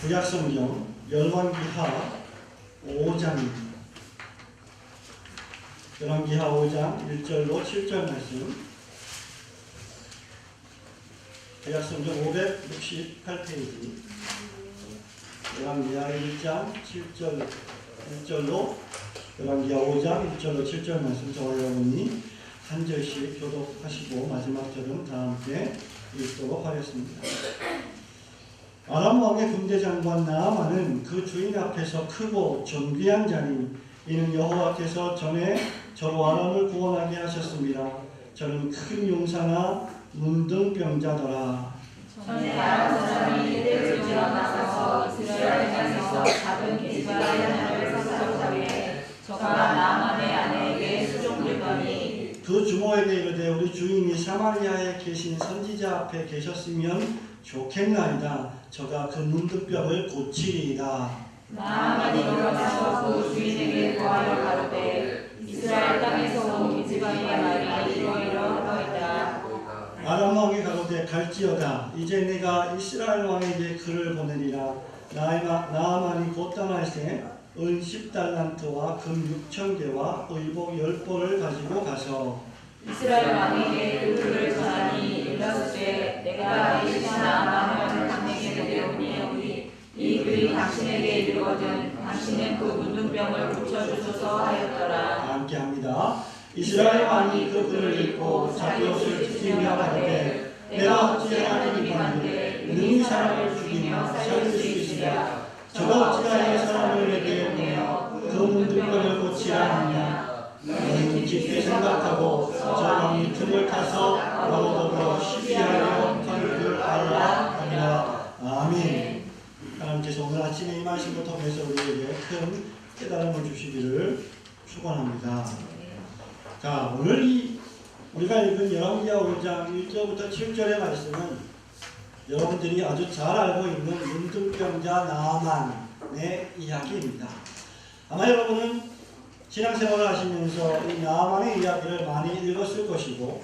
구약성경 열왕기하 5장입니다. 열왕기하 5장 1절로 7절 말씀, 구약성경 568페이지, 열왕기하 1장 1절로 열왕기하 5장 1절로 7절 말씀, 저와 여러분이 한 절씩 교독하시고 마지막 절은 다 함께 읽도록 하겠습니다. 아람 왕의 군대 장관 나아만은 그 주인 앞에서 크고 존귀한 자니 이는 여호와께서 전에 저로 아람을 구원하게 하셨습니다. 저는 큰 용사나 문둥병자더라. 전에 아람 사람이 이들을 일어나서 이스라엘 땅에서 작은 게시바의 나라를 사사로다 위해 저가 나아만의 아내에게 수종들더니 그 주모에게 이르되 우리 주인이 사마리아에 계신 선지자 앞에 계셨으면 좋겠나이다. 저가 그 문둥병을 고치리이다. 나아만이 일어나서 그 주인에게 고하여 가로되 이스라엘 땅에서 온 게시바의 말이 이러이러하더이다. 아람 왕이 가로되 갈지어다. 이제 내가 이스라엘 왕에게 글을 보내리라. 나아만이 곧 떠날새 은 10달란트와 금 6,000개와 의복 10벌을 가지고 가서 이스라엘 왕에게 그 글을 전하니 일렀으되 내가 이 나아만을 당신에게 내려오니 이 글이 당신에게 이르거든 당신은 그 문둥병을 고쳐주소서 하였더라. 함께합니다. 이스라엘 왕이 그 글을 읽고 자기 옷을 찢으며 가로되 내가 어찌하나님이간데 능히 사람을 죽이며 살릴 수 있으랴. 저가 어찌하여 사람을 내게 보내어 그 문둥병을 고치라 하느냐. 너는 깊이 생각하고 저 왕이 틈을 타서 나로 더불어 시비하려 하는 줄 알라 하니라. 아멘. 하나님께서 오늘 아침에 이 말씀을 통해서 우리에게 큰 깨달음을 주시기를 축원합니다. 자, 오늘 우리가 읽은 열왕기하 5장 1절부터 7절의 말씀은 여러분들이 아주 잘 알고 있는 문둥병자 나아만의 이야기입니다. 아마 여러분은 신앙생활을 하시면서 이 나아만의 이야기를 많이 읽었을 것이고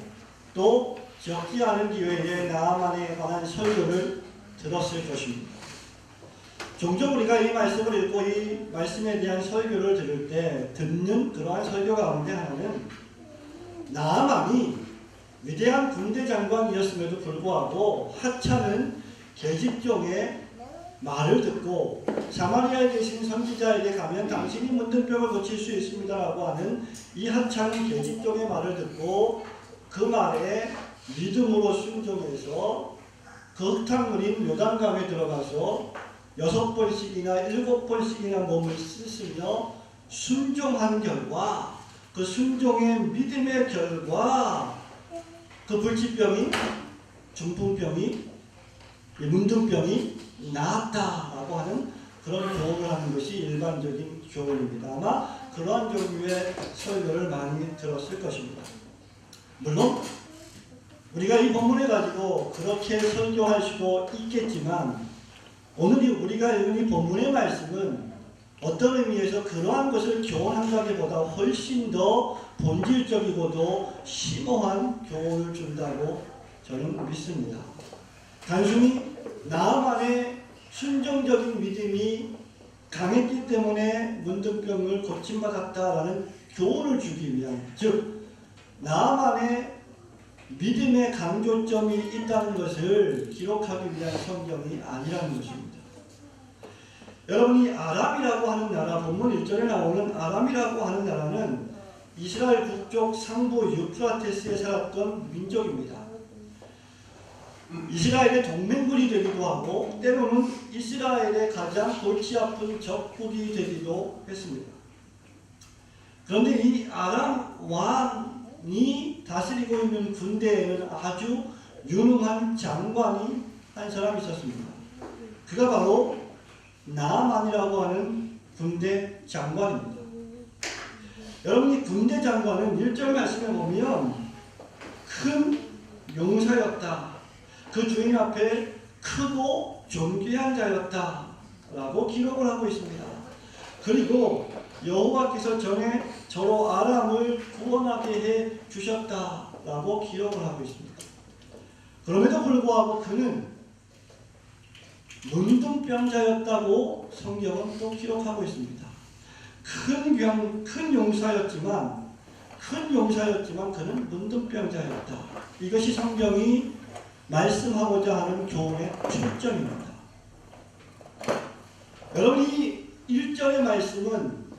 또 적지 않은 기회에 나아만에 관한 설교를 들었을 것입니다. 종종 우리가 이 말씀을 읽고 이 말씀에 대한 설교를 들을 때 듣는 그러한 설교 가운데 하나는 나아만이 위대한 군대 장관이었음에도 불구하고 하찮은 계집종의 말을 듣고 사마리아에 계신 선지자에게 가면 당신이 문둥병을 고칠 수 있습니다라고 하는 이 하찮은 계집종의 말을 듣고 그 말에 믿음으로 순종해서 그 흙탕물인 요단강에 들어가서 6번씩이나 7번씩이나 몸을 씻으며 순종한 결과 그 순종의 믿음의 결과 그 불치병이, 중풍병이, 문둥병이 나았다라고 하는 그런 교훈을 하는 것이 일반적인 교훈입니다. 아마 그러한 종류의 설교를 많이 들었을 것입니다. 물론 우리가 이 본문을 가지고 그렇게 설교할 수도 있겠지만 오늘 우리가 읽은 이 본문의 말씀은 어떤 의미에서 그러한 것을 교훈한다기보다 훨씬 더 본질적이고도 심오한 교훈을 준다고 저는 믿습니다. 단순히 나아만의 순종적인 믿음이 강했기 때문에 문둥병을 고침받았다라는 교훈을 주기 위한, 즉 나아만의 믿음의 강조점이 있다는 것을 기록하기 위한 성경이 아니라는 것입니다. 여러분이 아람이라고 하는 나라, 본문 1절에 나오는 아람이라고 하는 나라는 이스라엘 북쪽 상부 유프라테스에 살았던 민족입니다. 이스라엘의 동맹군이 되기도 하고 때로는 이스라엘의 가장 골치 아픈 적국이 되기도 했습니다. 그런데 이 아람 왕이 다스리고 있는 군대에는 아주 유능한 장관이 한 사람 있었습니다. 그가 바로 나아만이라고 하는 군대 장관입니다. 여러분이 군대 장관은 1절 말씀에 보면 큰 용사였다. 그 주인 앞에 크고 존귀한 자였다 라고 기록을 하고 있습니다. 그리고 여호와께서 전에 저로 아람을 구원하게 해 주셨다 라고 기록을 하고 있습니다. 그럼에도 불구하고 그는 문둥병자였다고 성경은 또 기록하고 있습니다. 큰 용사였지만 그는 문둥병자였다. 이것이 성경이 말씀하고자 하는 교훈의 초점입니다. 여러분, 이 1절의 말씀은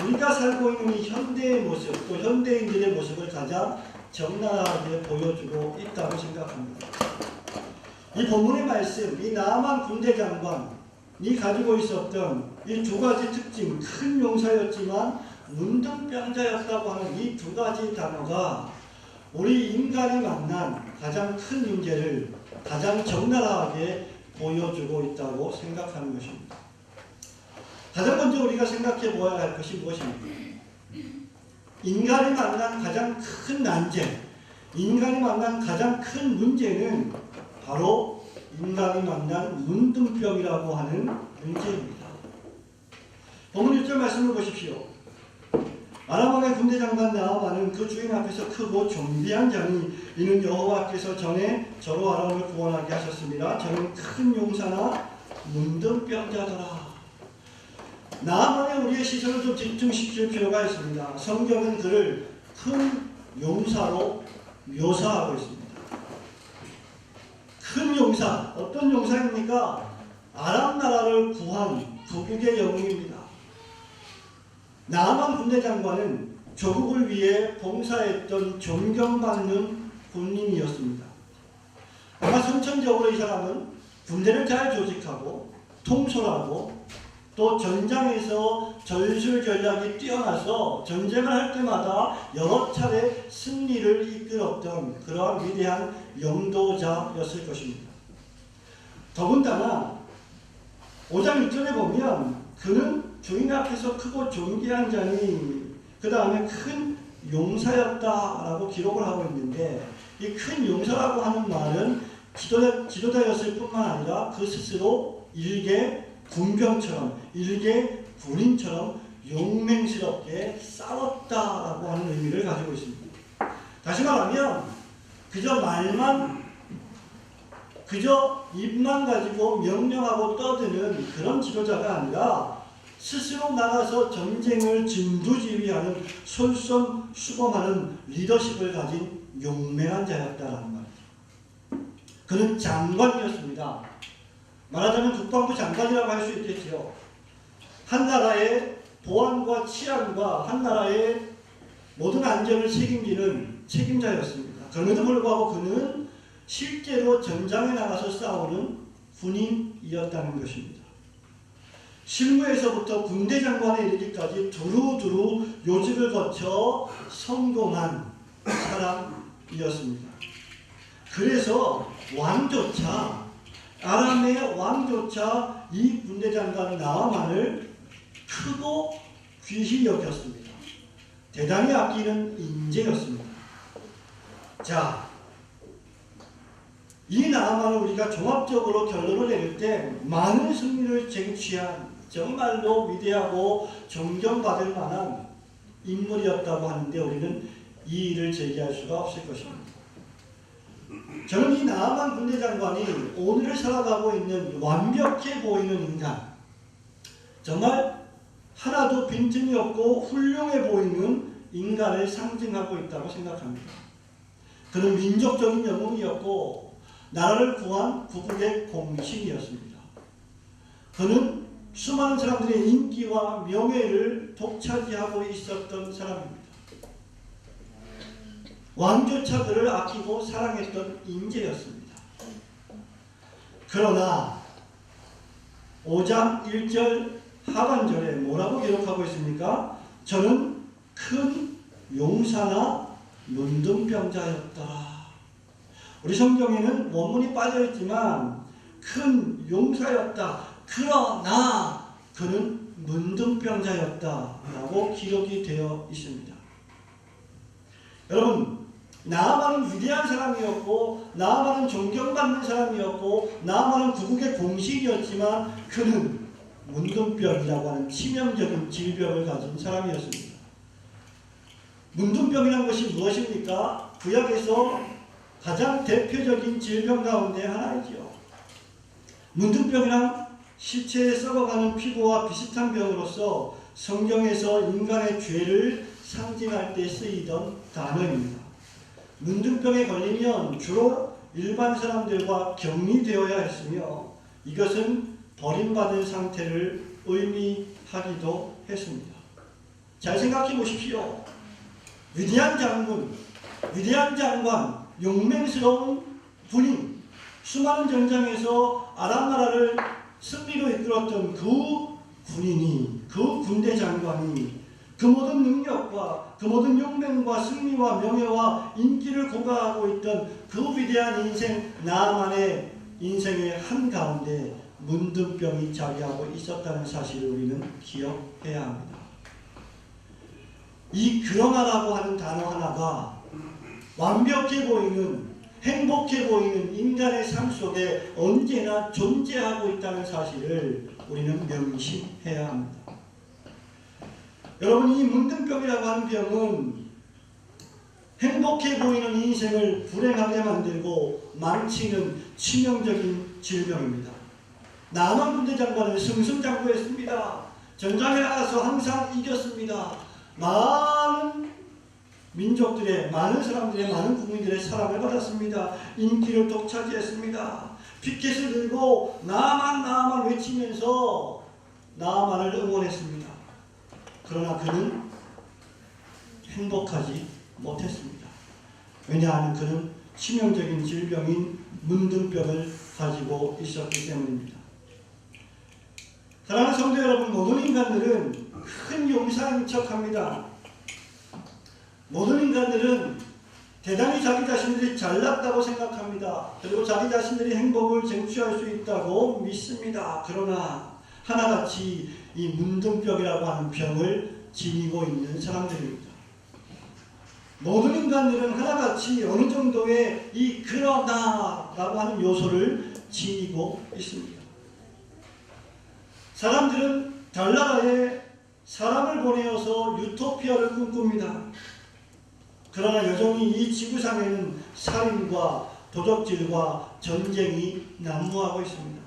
우리가 살고 있는 이 현대의 모습, 또 현대인들의 모습을 가장 적나라하게 보여주고 있다고 생각합니다. 이 본문의 말씀, 이 나아만 군대 장관이 가지고 있었던 이 두 가지 특징, 큰 용사였지만 문둥병자였다고 하는 이 두 가지 단어가 우리 인간이 만난 가장 큰 문제를 가장 적나라하게 보여주고 있다고 생각하는 것입니다. 가장 먼저 우리가 생각해 보아야 할 것이 무엇입니까? 인간이 만난 가장 큰 난제, 인간이 만난 가장 큰 문제는 바로 인간이 만난 문둥병이라고 하는 문제입니다. 본문 1절 말씀을 보십시오. 아람 왕의 군대 장관 나아만은 그 주인 앞에서 크고 존귀한 자니 이는 여호와께서 전에 저로 아람을 구원하게 하셨습니다. 저는 큰 용사나 문둥병자더라. 나아만의 우리의 시선을 좀 집중시킬 필요가 있습니다. 성경은 그를 큰 용사로 묘사하고 있습니다. 큰 용사, 어떤 용사입니까? 아람 나라를 구한 구국의 영웅입니다. 나아만 군대 장관은 조국을 위해 봉사했던 존경받는 군인이었습니다. 아마 선천적으로 이 사람은 군대를 잘 조직하고 통솔하고 또 전장에서 전술 전략이 뛰어나서 전쟁을 할 때마다 여러 차례 승리를 이끌었던 그러한 위대한 영도자였을 것입니다. 더군다나 5장 1절에 보면 그는 주인 앞에서 크고 존귀한 자니 그 다음에 큰 용사였다라고 기록을 하고 있는데, 이 큰 용사라고 하는 말은 지도자였을 뿐만 아니라 그 스스로 일개 군병처럼, 일개 군인처럼 용맹스럽게 싸웠다라고 하는 의미를 가지고 있습니다. 다시 말하면 그저 입만 가지고 명령하고 떠드는 그런 지도자가 아니라 스스로 나가서 전쟁을 진두지휘하는 솔선수범하는 리더십을 가진 용맹한 자였다라는 말이죠. 그는 장관이었습니다. 말하자면 국방부 장관이라고 할 수 있겠지요. 한 나라의 보안과 치안과 한 나라의 모든 안전을 책임지는 책임자였습니다. 그럼에도 불구하고 그는 실제로 전장에 나가서 싸우는 군인이었다는 것입니다. 실무에서부터 군대 장관에 이르기까지 두루두루 요직을 거쳐 성공한 사람이었습니다. 그래서 아람의 왕조차 이 군대 장관 나아만을 크고 귀히 여겼습니다. 대단히 아끼는 인재였습니다. 자, 이 나아만을 우리가 종합적으로 결론을 내릴 때 많은 승리를 쟁취한 정말로 위대하고 존경받을 만한 인물이었다고 하는데 우리는 이 일을 제기할 수가 없을 것입니다. 저는 이 나아만 군대 장관이 오늘을 살아가고 있는 완벽해 보이는 인간, 정말 하나도 빈틈이 없고 훌륭해 보이는 인간을 상징하고 있다고 생각합니다. 그는 민족적인 영웅이었고 나라를 구한 구국의 공신이었습니다. 그는 수많은 사람들의 인기와 명예를 독차지하고 있었던 사람입니다. 왕조차 그를 아끼고 사랑했던 인재였습니다. 그러나 5장 1절 하반절에 뭐라고 기록하고 있습니까? 저는 큰 용사나 문둥병자였더라. 우리 성경에는 원문이 빠져있지만 큰 용사였다. 그러나 그는 문둥병자였다라고 기록이 되어 있습니다. 여러분, 나아만은 위대한 사람이었고 나아만은 존경받는 사람이었고 나아만은 구국의 공신이었지만 그는 문둥병이라고 하는 치명적인 질병을 가진 사람이었습니다. 문둥병이라는 것이 무엇입니까? 구약에서 가장 대표적인 질병 가운데 하나이지요. 문둥병이란 시체에 썩어가는 피부와 비슷한 병으로서 성경에서 인간의 죄를 상징할 때 쓰이던 단어입니다. 문둥병에 걸리면 주로 일반 사람들과 격리되어야 했으며 이것은 버림받은 상태를 의미하기도 했습니다. 잘 생각해 보십시오. 위대한 장군, 위대한 장관, 용맹스러운 군인, 수많은 전장에서 아람 나라를 승리로 이끌었던 그 군인이, 그 군대 장관이 그 모든 능력과 그 모든 용맹과 승리와 명예와 인기를 고가하고 있던 그 위대한 인생 나만의 인생의 한가운데 문둥병이 자리하고 있었다는 사실을 우리는 기억해야 합니다. 이 그러나라고 하는 단어 하나가 완벽해 보이는, 행복해 보이는 인간의 삶 속에 언제나 존재하고 있다는 사실을 우리는 명심해야 합니다. 여러분, 이 문둥병이라고 하는 병은 행복해 보이는 인생을 불행하게 만들고 망치는 치명적인 질병입니다. 남한 군대 장관은 승승장구했습니다. 전장에 나가서 항상 이겼습니다. 많은 민족들의, 많은 사람들의, 많은 국민들의 사랑을 받았습니다. 인기를 독차지했습니다. 피켓을 들고 나만 외치면서 나만을 응원했습니다. 그러나 그는 행복하지 못했습니다. 왜냐하면 그는 치명적인 질병인 문둥병을 가지고 있었기 때문입니다. 사랑하는 성도 여러분, 모든 인간들은 큰 용사인 척합니다. 모든 인간들은 대단히 자기 자신들이 잘났다고 생각합니다. 그리고 자기 자신들이 행복을 쟁취할 수 있다고 믿습니다. 그러나 하나같이 이 문둥병이라고 하는 병을 지니고 있는 사람들입니다. 모든 인간들은 하나같이 어느 정도의 이 그러나라고 하는 요소를 지니고 있습니다. 사람들은 달나라에 사람을 보내어서 유토피아를 꿈꿉니다. 그러나 여전히 이 지구상에는 살인과 도적질과 전쟁이 난무하고 있습니다.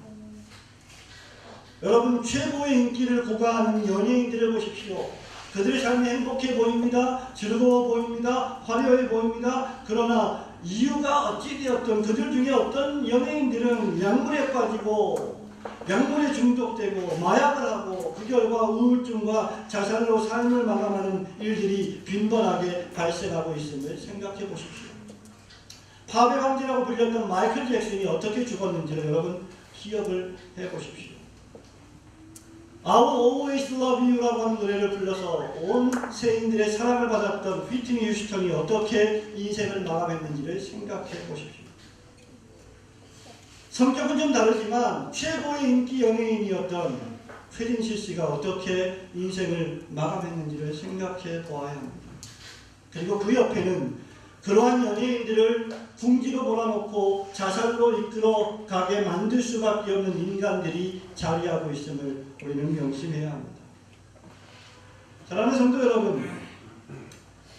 여러분, 최고의 인기를 고가하는 연예인들을 보십시오. 그들의 삶이 행복해 보입니다. 즐거워 보입니다. 화려해 보입니다. 그러나 이유가 어찌되었든 그들 중에 어떤 연예인들은 약물에 빠지고 약물에 중독되고 마약을 하고 그 결과 우울증과 자살로 삶을 마감하는 일들이 빈번하게 발생하고 있음을 생각해 보십시오. 팝의 황제라고 불렸던 마이클 잭슨이 어떻게 죽었는지를 여러분 기억을 해 보십시오. I will always love you라고 하는 노래를 불러서 온 세인들의 사랑을 받았던 휘트니 휴스턴이 어떻게 인생을 마감했는지를 생각해 보십시오. 성격은 좀 다르지만 최고의 인기 연예인이었던 최진실 씨가 어떻게 인생을 마감했는지를 생각해 보아야 합니다. 그리고 그 옆에는 그러한 연예인들을 궁지로 몰아넣고 자살로 이끌어 가게 만들 수밖에 없는 인간들이 자리하고 있음을 우리는 명심해야 합니다. 사랑하는 성도 여러분,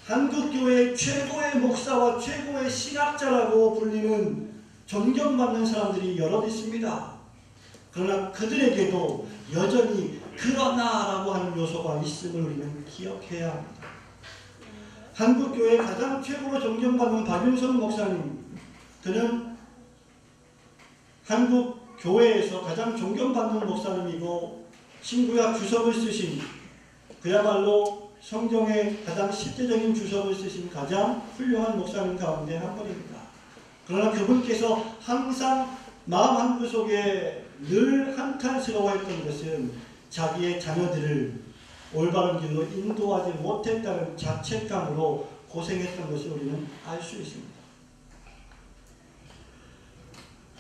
한국교회의 최고의 목사와 최고의 신학자라고 불리는 존경받는 사람들이 여럿 있습니다. 그러나 그들에게도 여전히 그러나라고 하는 요소가 있음을 우리는 기억해야 합니다. 한국교회의 가장 최고로 존경받는 박윤선 목사님, 그는 한국교회에서 가장 존경받는 목사님이고 신구약 주석을 쓰신, 그야말로 성경의 가장 실제적인 주석을 쓰신 가장 훌륭한 목사님 가운데 한 분입니다. 그러나 그분께서 항상 마음 한구석에 늘 한탄스러워했던 것은 자기의 자녀들을 올바른 길로 인도하지 못했다는 자책감으로 고생했던 것을 우리는 알 수 있습니다.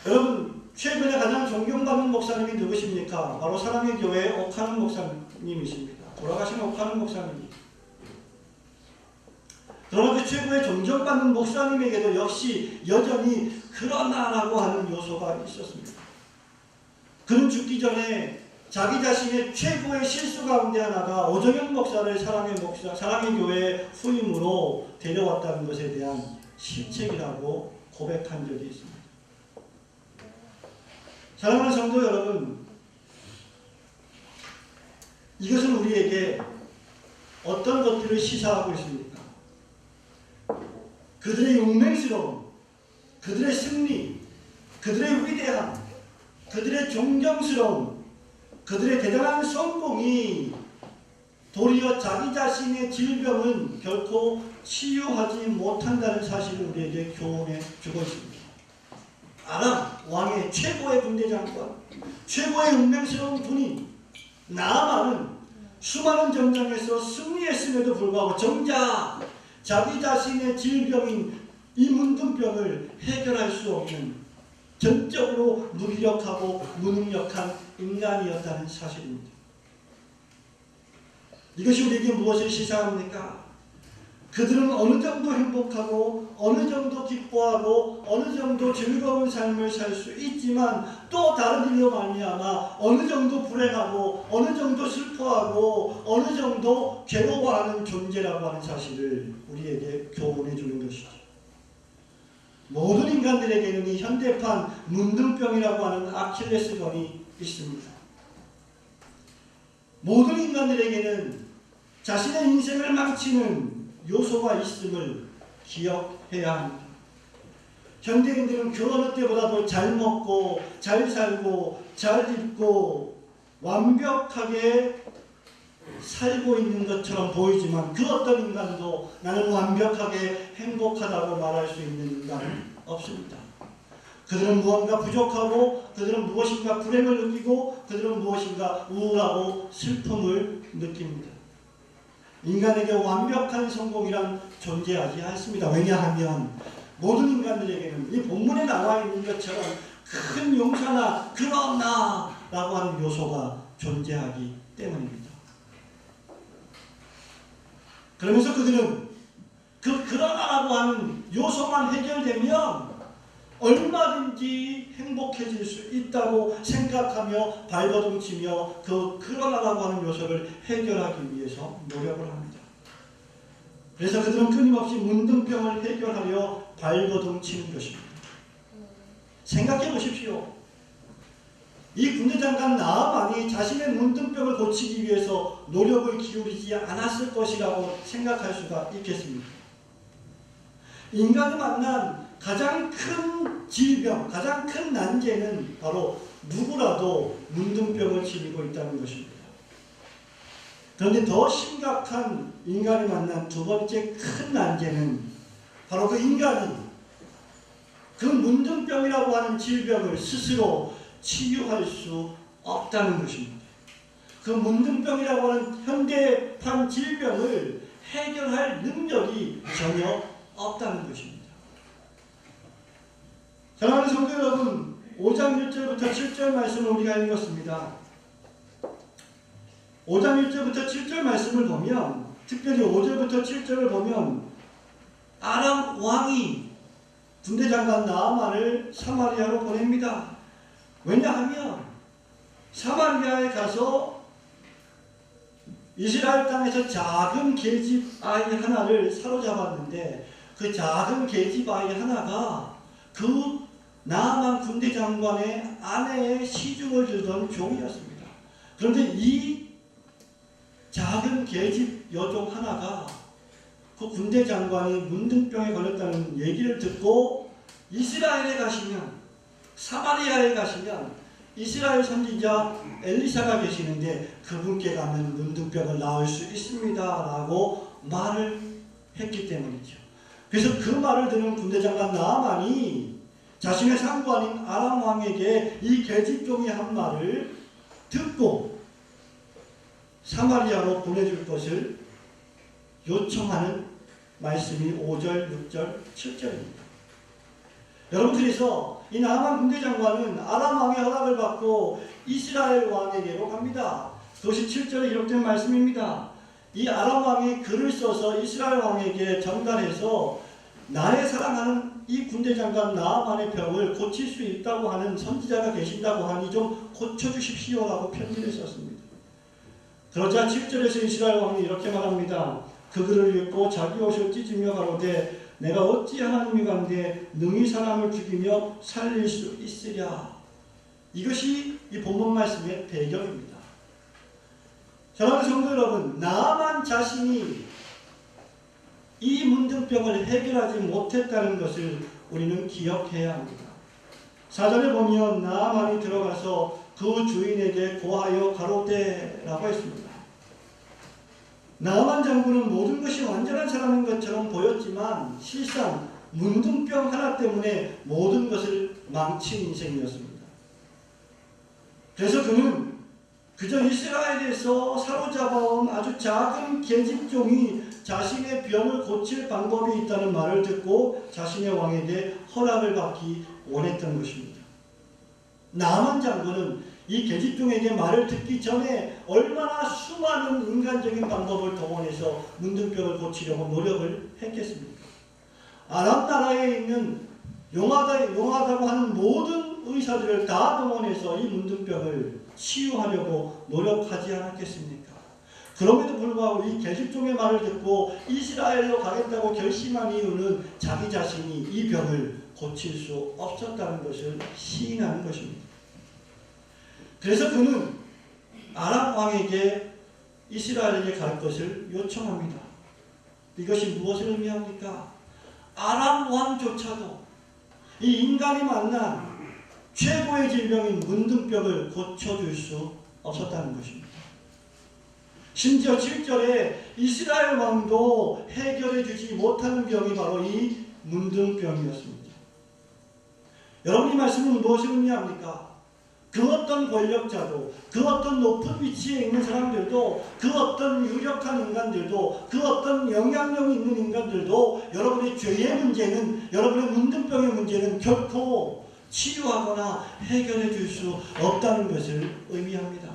여러분, 최근에 가장 존경받는 목사님이 누구십니까? 바로 사랑의 교회 옥하는 목사님이십니다. 돌아가신 옥하는 목사님. 그러나 그 최고의 존경받는 목사님에게도 역시 여전히 그러나라고 하는 요소가 있었습니다. 그는 죽기 전에 자기 자신의 최고의 실수 가운데 하나가 오정현 목사를 사랑의 교회의 후임으로 데려왔다는 것에 대한 실책이라고 고백한 적이 있습니다. 사랑하는 성도 여러분, 이것은 우리에게 어떤 것들을 시사하고 있습니까? 그들의 용맹스러움, 그들의 승리, 그들의 위대함, 그들의 존경스러움, 그들의 대단한 성공이 도리어 자기 자신의 질병은 결코 치유하지 못한다는 사실을 우리에게 교훈해 주고 있습니다. 아람 왕의 최고의 군대 장관, 최고의 용맹스러운 군인 나아만은 수많은 전장에서 승리했음에도 불구하고 정작 자기 자신의 질병인 이 문둥병을 해결할 수 없는 전적으로 무기력하고 무능력한 인간이었다는 사실입니다. 이것이 우리에게 무엇을 시사합니까? 그들은 어느 정도 행복하고 어느 정도 기뻐하고 어느 정도 즐거운 삶을 살 수 있지만 또 다른 일로 말미암아 어느 정도 불행하고 어느 정도 슬퍼하고 어느 정도 괴로워하는 존재라고 하는 사실을 우리에게 교훈해 주는 것이죠. 모든 인간들에게는 이 현대판 문둥병이라고 하는 아킬레스건이 있습니다. 모든 인간들에게는 자신의 인생을 망치는 요소가 있음을 기억해야 합니다. 현대인들은 그 어느 때보다도 잘 먹고 잘 살고 잘 입고 완벽하게 살고 있는 것처럼 보이지만 그 어떤 인간도 나는 완벽하게 행복하다고 말할 수 있는 인간은 없습니다. 그들은 무언가 부족하고 그들은 무엇인가 불행을 느끼고 그들은 무엇인가 우울하고 슬픔을 느낍니다. 인간에게 완벽한 성공이란 존재하지 않습니다. 왜냐하면 모든 인간들에게는 이 본문에 나와 있는 것처럼 큰 용사나 그러나 라고 하는 요소가 존재하기 때문입니다. 그러면서 그들은 그 그러나라고 하는 요소만 해결되면 얼마든지 행복해질 수 있다고 생각하며 발버둥치며 그 그러나라고 하는 요소를 해결하기 위해서 노력을 합니다. 그래서 그들은 끊임없이 문둥병을 해결하려 발버둥치는 것입니다. 생각해 보십시오. 이 군대장관 나아만이 자신의 문둥병을 고치기 위해서 노력을 기울이지 않았을 것이라고 생각할 수가 있겠습니까? 인간이 만난 가장 큰 질병, 가장 큰 난제는 바로 누구라도 문둥병을 지니고 있다는 것입니다. 그런데 더 심각한 인간이 만난 두 번째 큰 난제는 바로 그 인간이 그 문둥병이라고 하는 질병을 스스로 치유할 수 없다는 것입니다. 그 문둥병이라고 하는 현대판 질병을 해결할 능력이 전혀 없다는 것입니다. 사랑하는 성도 여러분, 5장 1절부터 7절 말씀을 우리가 읽었습니다. 5장 1절부터 7절 말씀을 보면, 특별히 5절부터 7절을 보면 아람 왕이 군대장관 나아만을 사마리아로 보냅니다. 왜냐하면 사마리아에 가서 이스라엘 땅에서 작은 계집 아이 하나를 사로잡았는데 그 작은 계집 아이 하나가 그 나아만 군대장관의 아내의 시중을 들던 종이었습니다. 그런데 이 작은 계집 여종 하나가 그 군대장관이 문둥병에 걸렸다는 얘기를 듣고 이스라엘에 가시면, 사마리아에 가시면 이스라엘 선지자 엘리사가 계시는데 그분께 가면 문둥병을 나을 수 있습니다 라고 말을 했기 때문이죠. 그래서 그 말을 들은 군대장관 나아만이 자신의 상관인 아람 왕에게 이 계집종이 한 말을 듣고 사마리아로 보내줄 것을 요청하는 말씀이 5절, 6절, 7절입니다. 여러분, 그래서 이 나아만 군대장관은 아람 왕의 허락을 받고 이스라엘 왕에게로 갑니다. 그것이 7절에 기록된 말씀입니다. 이 아람 왕이 글을 써서 이스라엘 왕에게 전달해서 나의 사랑하는 이 군대장관 나아만의 병을 고칠 수 있다고 하는 선지자가 계신다고 하니 좀 고쳐주십시오라고 편지를 썼습니다. 그러자 7절에서 이스라엘 왕이 이렇게 말합니다. 그 글을 읽고 자기 옷을 찢으며 가로되 내가 어찌 하나님이 간데 능히 사람을 죽이며 살릴 수 있으랴. 이것이 이 본문 말씀의 배경입니다. 사랑하는 성도 여러분, 나만 자신이 이 문둥병을 해결하지 못했다는 것을 우리는 기억해야 합니다. 사전에 보면 나만이 들어가서 그 주인에게 고하여 가로되라고 했습니다. 나만 장군은 모든 것이 완전한 사람인 것처럼 보였지만 실상 문둥병 하나 때문에 모든 것을 망친 인생이었습니다. 그래서 그는 그저 이스라엘에서 사로잡아온 아주 작은 계집종이 자신의 병을 고칠 방법이 있다는 말을 듣고 자신의 왕에게 허락을 받기 원했던 것입니다. 나만 장군은 이 계집종에게 말을 듣기 전에 얼마나 수많은 인간적인 방법을 동원해서 문둥병을 고치려고 노력을 했겠습니까? 아람 나라에 있는 용하다고 하는 모든 의사들을 다 동원해서 이 문둥병을 치유하려고 노력하지 않았겠습니까? 그럼에도 불구하고 이 계집종의 말을 듣고 이스라엘로 가겠다고 결심한 이유는 자기 자신이 이 병을 고칠 수 없었다는 것을 시인하는 것입니다. 그래서 그는 아람 왕에게 이스라엘에게 갈 것을 요청합니다. 이것이 무엇을 의미합니까? 아람 왕조차도 이 인간이 만난 최고의 질병인 문둥병을 고쳐줄 수 없었다는 것입니다. 심지어 7절에 이스라엘 왕도 해결해 주지 못하는 병이 바로 이 문둥병이었습니다. 여러분, 이 말씀은 무엇을 의미합니까? 그 어떤 권력자도, 그 어떤 높은 위치에 있는 사람들도, 그 어떤 유력한 인간들도, 그 어떤 영향력이 있는 인간들도 여러분의 죄의 문제는, 여러분의 문둥병의 문제는 결코 치유하거나 해결해 줄 수 없다는 것을 의미합니다.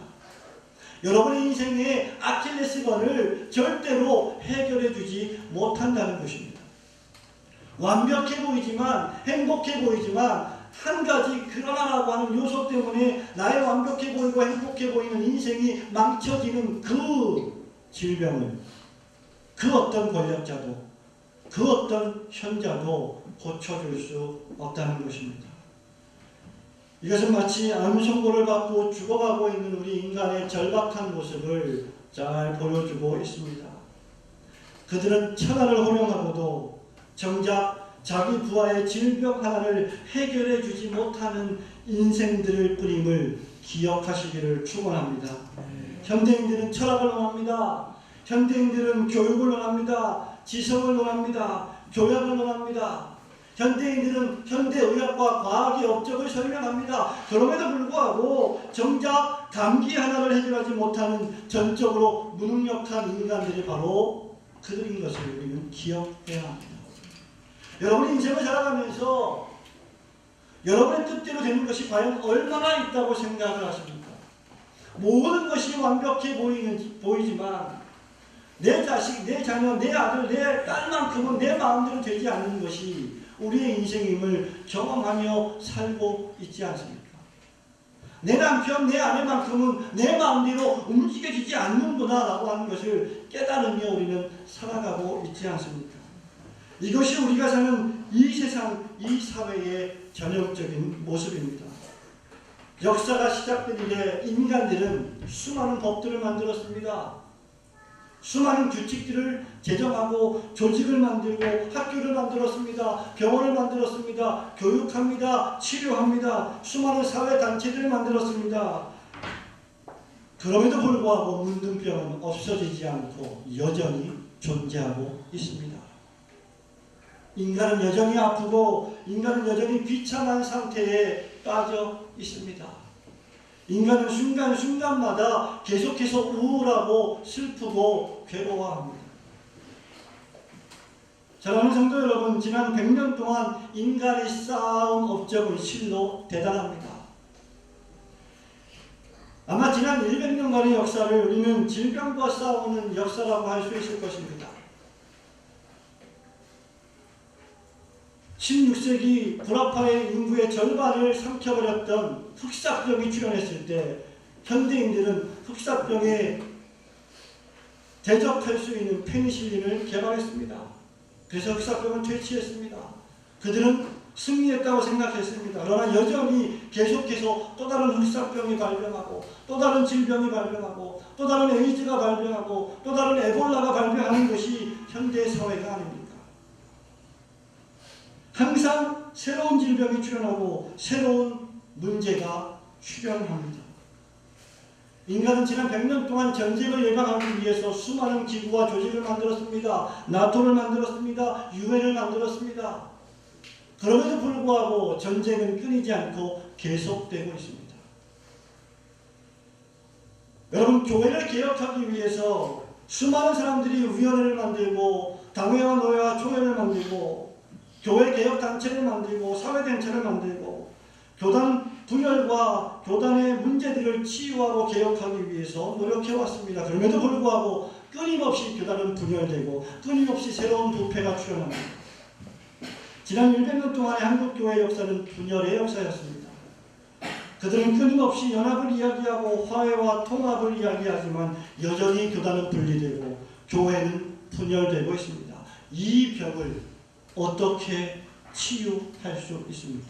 여러분의 인생의 아킬레스건을 절대로 해결해 주지 못한다는 것입니다. 완벽해 보이지만, 행복해 보이지만, 한 가지 그러나라고 하는 요소 때문에 나의 완벽해 보이고 행복해 보이는 인생이 망쳐지는 그 질병을 그 어떤 권력자도, 그 어떤 현자도 고쳐줄 수 없다는 것입니다. 이것은 마치 암 선고를 받고 죽어가고 있는 우리 인간의 절박한 모습을 잘 보여주고 있습니다. 그들은 천하를 호령하고도 정작 자기 부하의 질병 하나를 해결해 주지 못하는 인생들을 뿐임을 기억하시기를 축원합니다. 현대인들은 철학을 논합니다. 현대인들은 교육을 논합니다. 지성을 논합니다. 교양을 논합니다. 현대인들은 현대의학과 과학의 업적을 설명합니다. 그럼에도 불구하고 정작 감기 하나를 해결하지 못하는 전적으로 무능력한 인간들이 바로 그들인 것을 우리는 기억해야 합니다. 여러분이 인생을 살아가면서 여러분의 뜻대로 되는 것이 과연 얼마나 있다고 생각을 하십니까? 모든 것이 완벽해 보이지만 내 자식, 내 자녀, 내 아들, 내 딸만큼은 내 마음대로 되지 않는 것이 우리의 인생임을 경험하며 살고 있지 않습니까? 내 남편, 내 아내만큼은 내 마음대로 움직여지지 않는구나 라고 하는 것을 깨달으며 우리는 살아가고 있지 않습니까? 이것이 우리가 사는 이 세상, 이 사회의 전형적인 모습입니다. 역사가 시작된 이래 인간들은 수많은 법들을 만들었습니다. 수많은 규칙들을 제정하고 조직을 만들고 학교를 만들었습니다. 병원을 만들었습니다. 교육합니다. 치료합니다. 수많은 사회단체들을 만들었습니다. 그럼에도 불구하고 문둥병은 없어지지 않고 여전히 존재하고 있습니다. 인간은 여전히 아프고 인간은 여전히 비참한 상태에 빠져 있습니다. 인간은 순간순간마다 계속해서 우울하고 슬프고 괴로워합니다. 사랑하는 성도 여러분, 지난 100년 동안 인간이 쌓아온 업적은 실로 대단합니다. 아마 지난 100년간의 역사를 우리는 질병과 싸우는 역사라고 할 수 있을 것입니다. 16세기 불아파의 인구의 절반을 삼켜버렸던 흑사병이 출현했을 때 현대인들은 흑사병에 대적할 수 있는 페니실린을 개발했습니다. 그래서 흑사병을 퇴치했습니다. 그들은 승리했다고 생각했습니다. 그러나 여전히 계속해서 또 다른 흑사병이 발병하고 또 다른 질병이 발병하고 또 다른 에이즈가 발병하고 또 다른 에볼라가 발병하는 것이 현대 사회가 아닙니까? 항상 새로운 질병이 출현하고 새로운 문제가 출현합니다. 인간은 지난 100년 동안 전쟁을 예방하기 위해서 수많은 기구와 조직을 만들었습니다. 나토를 만들었습니다. 유엔을 만들었습니다. 그럼에도 불구하고 전쟁은 끊이지 않고 계속되고 있습니다. 여러분, 교회를 개혁하기 위해서 수많은 사람들이 위원회를 만들고 당회와 노회와 총회를 만들고 교회 개혁단체를 만들고 사회단체를 만들고 교단 분열과 교단의 문제들을 치유하고 개혁하기 위해서 노력해왔습니다. 그럼에도 불구하고 끊임없이 교단은 분열되고 끊임없이 새로운 부패가 출현합니다. 지난 100년 동안의 한국교회 역사는 분열의 역사였습니다. 그들은 끊임없이 연합을 이야기하고 화해와 통합을 이야기하지만 여전히 교단은 분리되고 교회는 분열되고 있습니다. 이 벽을 어떻게 치유할 수 있습니까?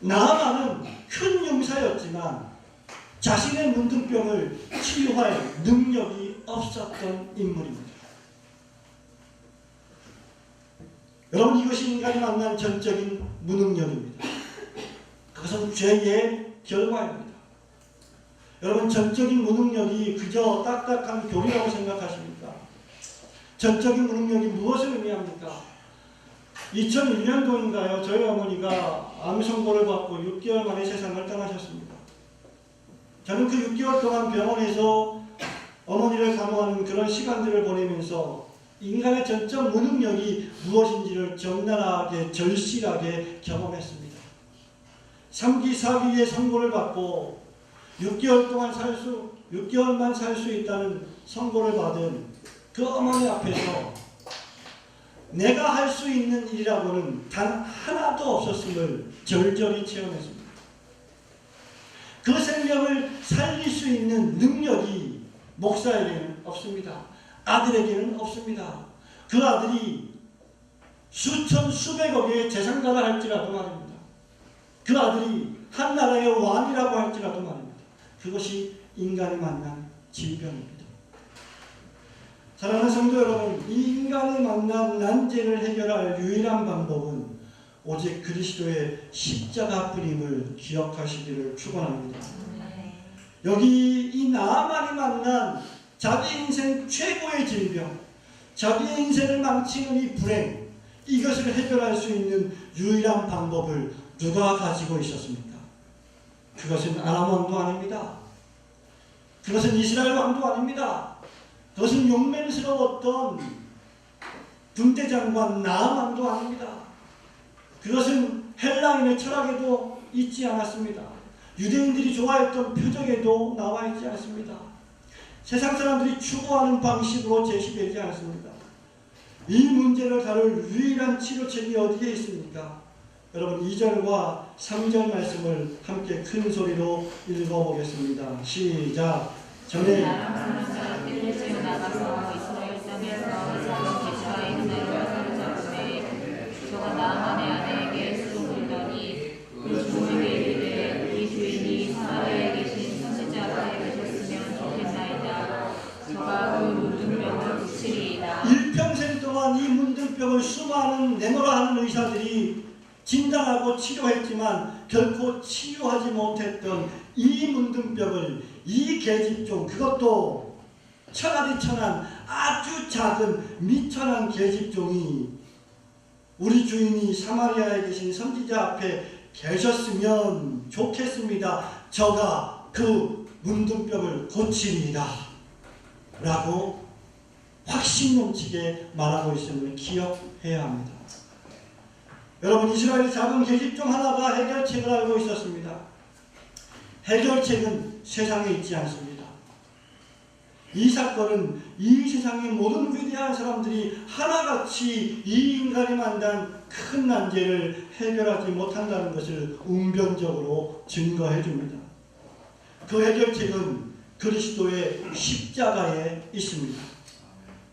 나아만은 큰 용사였지만 자신의 문둥병을 치유할 능력이 없었던 인물입니다. 여러분, 이것이 인간이 만난 전적인 무능력입니다. 그것은 죄의 결과입니다. 여러분, 전적인 무능력이 그저 딱딱한 교리라고 생각하십니까? 전적인 무능력이 무엇을 의미합니까? 2001년도인가요? 저희 어머니가 암 선고를 받고 6개월 만에 세상을 떠나셨습니다. 저는 그 6개월 동안 병원에서 어머니를 간호하는 그런 시간들을 보내면서 인간의 전적 무능력이 무엇인지를 적나라하게 절실하게 경험했습니다. 3기, 4기의 선고를 받고 6개월만 살 수 있다는 선고를 받은 그 어머니 앞에서 내가 할 수 있는 일이라고는 단 하나도 없었음을 절절히 체험했습니다. 그 생명을 살릴 수 있는 능력이 목사에게는 없습니다. 아들에게는 없습니다. 그 아들이 수천 수백억의 재산가라 할지라도 말입니다. 그 아들이 한 나라의 왕이라고 할지라도 말입니다. 그것이 인간이 만난 질병입니다. 사랑하는 성도 여러분, 이 인간이 만난 난제를 해결할 유일한 방법은 오직 그리스도의 십자가뿐임을 기억하시기를 축원합니다. 여기 이 나아만이 만난 자기 인생 최고의 질병, 자기의 인생을 망치는 이 불행, 이것을 해결할 수 있는 유일한 방법을 누가 가지고 있었습니까? 그것은 아람 왕도 아닙니다. 그것은 이스라엘 왕도 아닙니다. 그것은 용맹스러웠던 군대장관 나아만도 아닙니다. 그것은 헬라인의 철학에도 있지 않았습니다. 유대인들이 좋아했던 표적에도 나와 있지 않습니다. 세상 사람들이 추구하는 방식으로 제시되지 않습니다. 이 문제를 다룰 유일한 치료책이 어디에 있습니까? 여러분, 2절과 3절 말씀을 함께 큰 소리로 읽어보겠습니다. 시작. 전에 나가서 이스라엘 땅에서 작은 기차의 그날을 사로잡으매 저가 나아만의 아내에게 수고하더니 그 주인에게 이르되 우리 주인이 사마리아에 계신 선지자 앞에 계셨으면 좋겠나이다. 저가 그 문둥병을 고치리이다. 일평생 동안 이 문둥병을 수많은 내노라 하는 의사들이 진단하고 치료했지만 결코 치유하지 못했던 이 문둥병을 이 계집종, 그것도 천하디 천한 아주 작은 미천한 계집종이 우리 주인이 사마리아에 계신 선지자 앞에 계셨으면 좋겠습니다. 저가 그 문둥병을 고치리이다 라고 확신 넘치게 말하고 있음을 기억해야 합니다. 여러분, 이스라엘이 작은 계집종 하나가 해결책을 알고 있었습니다. 해결책은 세상에 있지 않습니다. 이 사건은 이 세상의 모든 위대한 사람들이 하나같이 이 인간이 만난 큰 난제를 해결하지 못한다는 것을 웅변적으로 증거해 줍니다. 그 해결책은 그리스도의 십자가에 있습니다.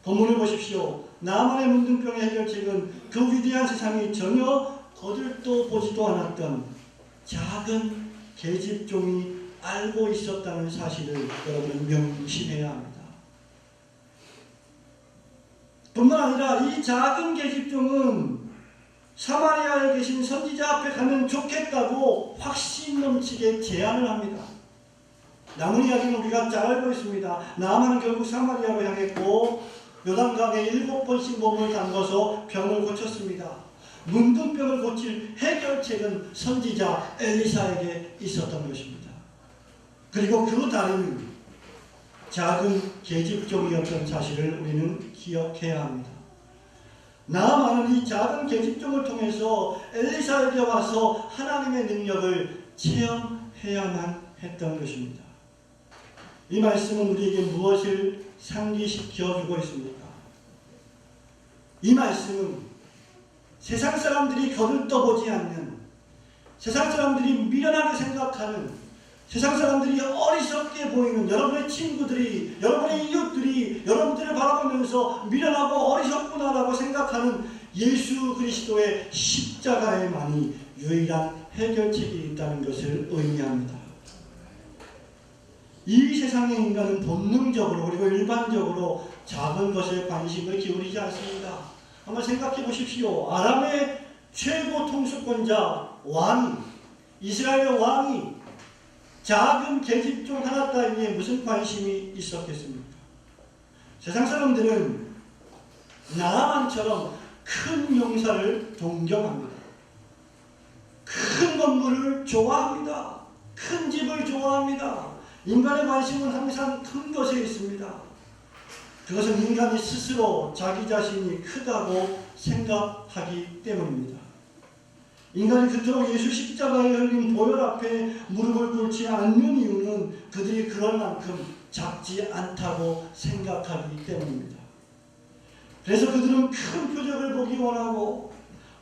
본문을 보십시오. 나만의 문둥병의 해결책은 그 위대한 세상이 전혀 거들떠 보지도 않았던 작은 계집종이 알고 있었다는 사실을 여러분은 명심해야 합니다. 뿐만 아니라 이 작은 계집종은 사마리아에 계신 선지자 앞에 가면 좋겠다고 확신 넘치게 제안을 합니다. 남은 이야기는 우리가 잘 알고 있습니다. 나아만은 결국 사마리아로 향했고 요단강에 7번씩 몸을 담궈서 병을 고쳤습니다. 문둥병을 고칠 해결책은 선지자 엘리사에게 있었던 것입니다. 그리고 그 다리는 작은 계집종이었던 사실을 우리는 기억해야 합니다. 나아만은 이 작은 계집종을 통해서 엘리사에게 와서 하나님의 능력을 체험해야만 했던 것입니다. 이 말씀은 우리에게 무엇을 상기시켜 주고 있습니까? 이 말씀은 세상 사람들이 거들떠보지 않는, 세상 사람들이 미련하게 생각하는, 세상 사람들이 어리석게 보이는 여러분의 친구들이, 여러분의 이웃들이 여러분들을 바라보면서 미련하고 어리석구나라고 생각하는 예수 그리스도의 십자가에만이 유일한 해결책이 있다는 것을 의미합니다. 이 세상의 인간은 본능적으로 그리고 일반적으로 작은 것에 관심을 기울이지 않습니다. 한번 생각해 보십시오. 아람의 최고 통수권자 왕이, 이스라엘의 왕이 작은 계집종 하나 따위에 무슨 관심이 있었겠습니까? 세상 사람들은 나아만처럼 큰 용사를 동경합니다. 큰 건물을 좋아합니다. 큰 집을 좋아합니다. 인간의 관심은 항상 큰 것에 있습니다. 그것은 인간이 스스로 자기 자신이 크다고 생각하기 때문입니다. 인간이 그토록 예수 십자가에 흘린 보혈 앞에 무릎을 꿇지 않는 이유는 그들이 그럴 만큼 작지 않다고 생각하기 때문입니다. 그래서 그들은 큰 표적을 보기 원하고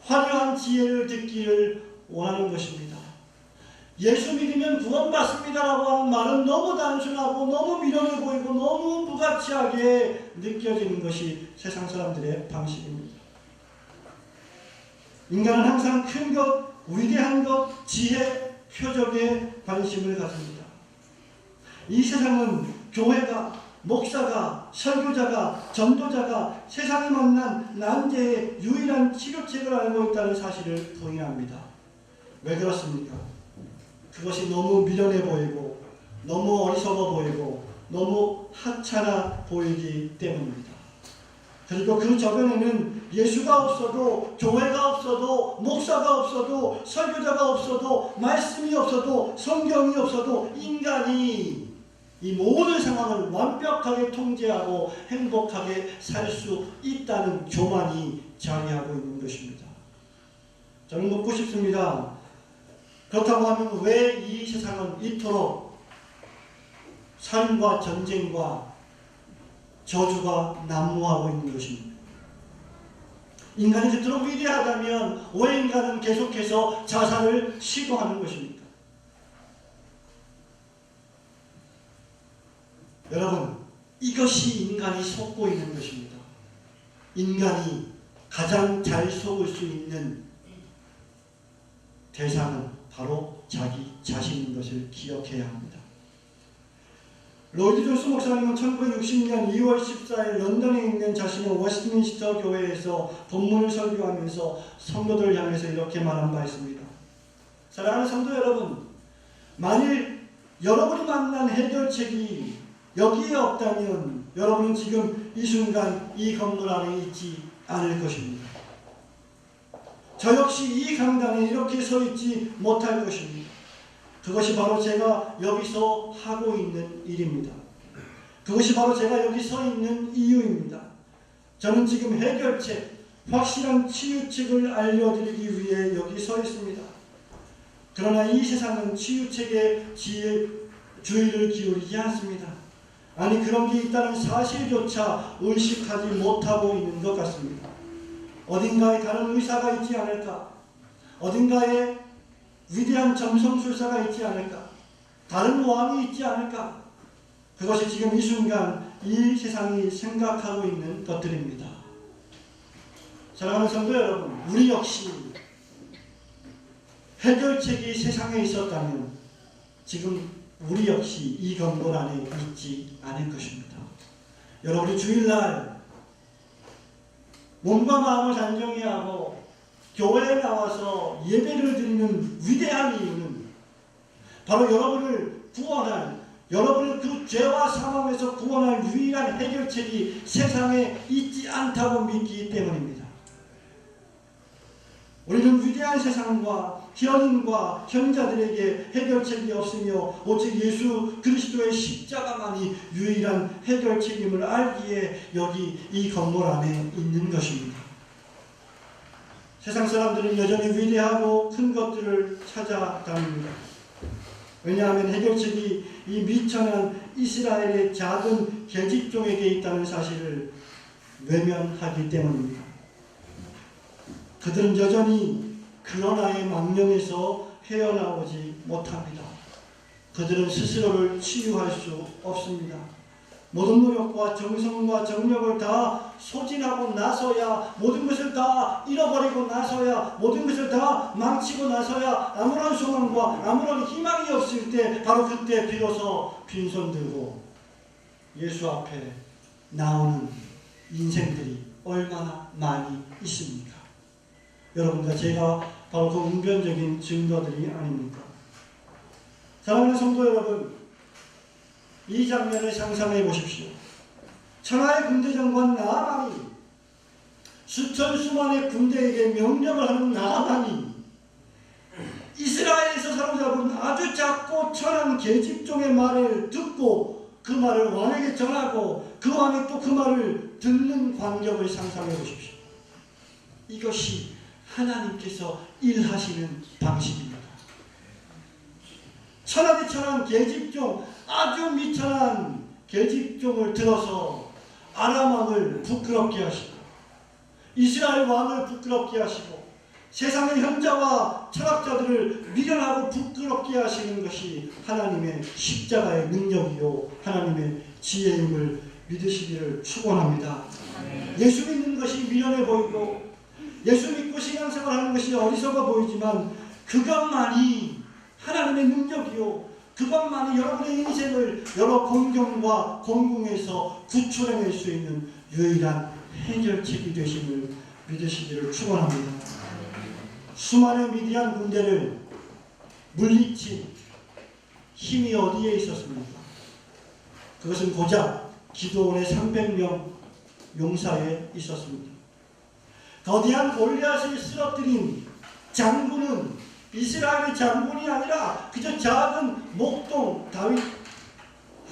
화려한 지혜를 듣기를 원하는 것입니다. 예수 믿으면 구원받습니다라고 하는 말은 너무 단순하고 너무 미련해 보이고 너무 무가치하게 느껴지는 것이 세상 사람들의 방식입니다. 인간은 항상 큰 것, 위대한 것, 지혜, 표적에 관심을 가집니다. 이 세상은 교회가, 목사가, 설교자가, 전도자가 세상에 만난 난제의 유일한 치료책을 알고 있다는 사실을 부인합니다. 왜 그렇습니까? 그것이 너무 미련해 보이고 너무 어리석어 보이고 너무 하찮아 보이기 때문입니다. 그리고 그 저변에는 예수가 없어도, 교회가 없어도, 목사가 없어도, 설교자가 없어도, 말씀이 없어도, 성경이 없어도 인간이 이 모든 상황을 완벽하게 통제하고 행복하게 살 수 있다는 교만이 자리하고 있는 것입니다. 저는 묻고 싶습니다. 그렇다고 하면 왜 이 세상은 이토록 살인과 전쟁과 저주가 난무하고 있는 것입니다. 인간이 그토록 위대하다면 왜 인간은 계속해서 자살을 시도하는 것입니까? 여러분, 이것이 인간이 속고 있는 것입니다. 인간이 가장 잘 속을 수 있는 대상은 바로 자기 자신인 것을 기억해야 합니다. 로이드 존스 목사님은 1960년 2월 14일 런던에 있는 자신의 웨스트민스터 교회에서 본문을 설교하면서 성도들을 향해서 이렇게 말한 바 있습니다. 사랑하는 성도 여러분, 만일 여러분이 만난 해결책이 여기에 없다면 여러분은 지금 이 순간 이 건물 안에 있지 않을 것입니다. 저 역시 이 강단에 이렇게 서 있지 못할 것입니다. 그것이 바로 제가 여기서 하고 있는 일입니다. 그것이 바로 제가 여기 서 있는 이유입니다. 저는 지금 해결책, 확실한 치유책을 알려드리기 위해 여기 서 있습니다. 그러나 이 세상은 치유책에 주의를 기울이지 않습니다. 아니, 그런 게 있다는 사실조차 의식하지 못하고 있는 것 같습니다. 어딘가에 다른 의사가 있지 않을까? 어딘가에 위대한 점성술사가 있지 않을까? 다른 왕이 있지 않을까? 그것이 지금 이 순간 이 세상이 생각하고 있는 것들입니다. 사랑하는 성도 여러분, 우리 역시 해결책이 세상에 있었다면 지금 우리 역시 이 건물 안에 있지 않을 것입니다. 여러분이 주일날 몸과 마음을 단정히 하고 교회에 나와서 예배를 드리는 위대한 이유는 바로 여러분을 구원할, 여러분을 그 죄와 사망에서 구원할 유일한 해결책이 세상에 있지 않다고 믿기 때문입니다. 우리는 위대한 세상과 현인과 현자들에게 해결책이 없으며 오직 예수 그리스도의 십자가만이 유일한 해결책임을 알기에 여기 이 건물 안에 있는 것입니다. 세상 사람들은 여전히 위대하고 큰 것들을 찾아다닙니다. 왜냐하면 해결책이 이 미천한 이스라엘의 작은 계집종에게 있다는 사실을 외면하기 때문입니다. 그들은 여전히 그러나의 망령에서 헤어나오지 못합니다. 그들은 스스로를 치유할 수 없습니다. 모든 노력과 정성과 정력을 다 소진하고 나서야, 모든 것을 다 잃어버리고 나서야, 모든 것을 다 망치고 나서야 아무런 소망과 아무런 희망이 없을 때, 바로 그때 비로소 빈손 들고 예수 앞에 나오는 인생들이 얼마나 많이 있습니까? 여러분과 제가 바로 그 웅변적인 증거들이 아닙니까? 사랑하는 성도 여러분, 이 장면을 상상해 보십시오. 천하의 군대장관 나아만이, 수천 수만의 군대에게 명령을 하는 나아만이 이스라엘에서 사로잡은 아주 작고 천한 계집종의 말을 듣고 그 말을 왕에게 전하고 그 왕이 또 그 말을 듣는 광경을 상상해 보십시오. 이것이 하나님께서 일하시는 방식입니다. 천하대 천한 계집종, 아주 미천한 계집종을 들어서 아람 왕을 부끄럽게 하시고 이스라엘 왕을 부끄럽게 하시고 세상의 현자와 철학자들을 미련하고 부끄럽게 하시는 것이 하나님의 십자가의 능력이요 하나님의 지혜임을 믿으시기를 축원합니다. 예수 믿는 것이 미련해 보이고 예수 믿고 신앙생활하는 것이 어리석어 보이지만 그것만이 하나님의 능력이요, 그것만이 여러분의 인생을 여러 공경과 공궁에서 구출해낼 수 있는 유일한 해결책이 되심을 믿으시기를 축원합니다. 수많은 미디안 군대를 물리친 힘이 어디에 있었습니까? 그것은 고작 기드온의 300명 용사에 있었습니다. 거대한 골리앗을 쓰러뜨린 장군은 이스라엘의 장군이 아니라 그저 작은 목동 다윗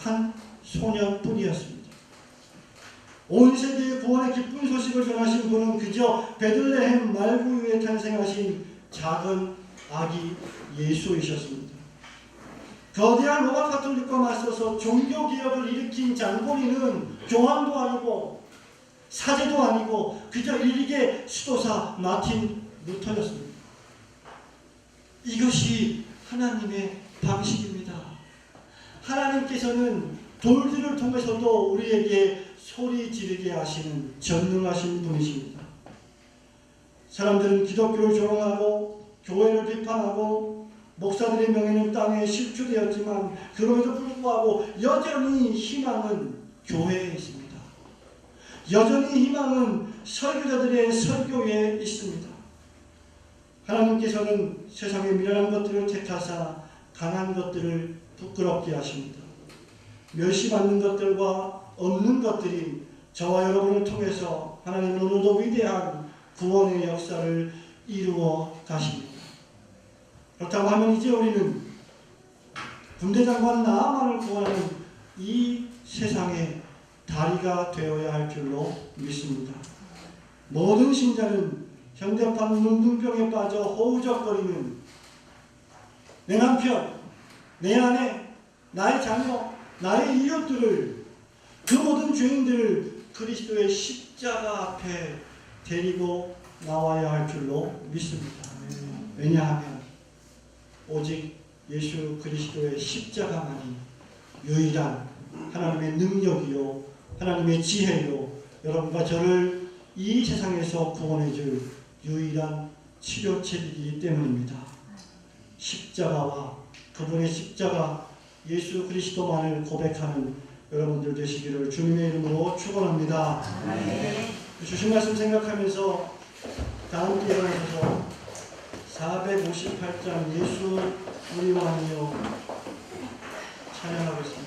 한 소년뿐이었습니다. 온 세계의 구원의 기쁜 소식을 전하신 분은 그저 베들레헴 말구유에 탄생하신 작은 아기 예수이셨습니다. 거대한 로마 카톨릭과 맞서서 종교개혁을 일으킨 장본인은 교황도 아니고 사제도 아니고 그저 일개 수도사 마틴 루터였습니다. 이것이 하나님의 방식입니다. 하나님께서는 돌들을 통해서도 우리에게 소리 지르게 하시는 전능하신 분이십니다. 사람들은 기독교를 조롱하고 교회를 비판하고 목사들의 명예는 땅에 실추되었지만 그럼에도 불구하고 여전히 희망은 교회에 있습니다. 여전히 희망은 설교자들의 설교에 있습니다. 하나님께서는 세상의 미련한 것들을 택하사 강한 것들을 부끄럽게 하십니다. 멸시받는 것들과 없는 것들이 저와 여러분을 통해서 하나님은 오늘도 위대한 구원의 역사를 이루어 가십니다. 그렇다고 하면 이제 우리는 군대장관 나아만을 구원하는 이 세상의 다리가 되어야 할 줄로 믿습니다. 모든 신자는 현대판 문둥병에 빠져 허우적거리는 내 남편, 내 아내, 나의 자녀, 나의 이웃들을, 그 모든 죄인들을 그리스도의 십자가 앞에 데리고 나와야 할 줄로 믿습니다. 왜냐하면 오직 예수 그리스도의 십자가만이 유일한 하나님의 능력이요 하나님의 지혜요 여러분과 저를 이 세상에서 구원해줄 유일한 치료책이기 때문입니다. 십자가와 그분의 십자가 예수 그리스도만을 고백하는 여러분들 되시기를 주님의 이름으로 축원합니다. 주신 말씀 생각하면서 다 함께 일어나셔서 458장 예수 우리 왕이여 찬양하겠습니다.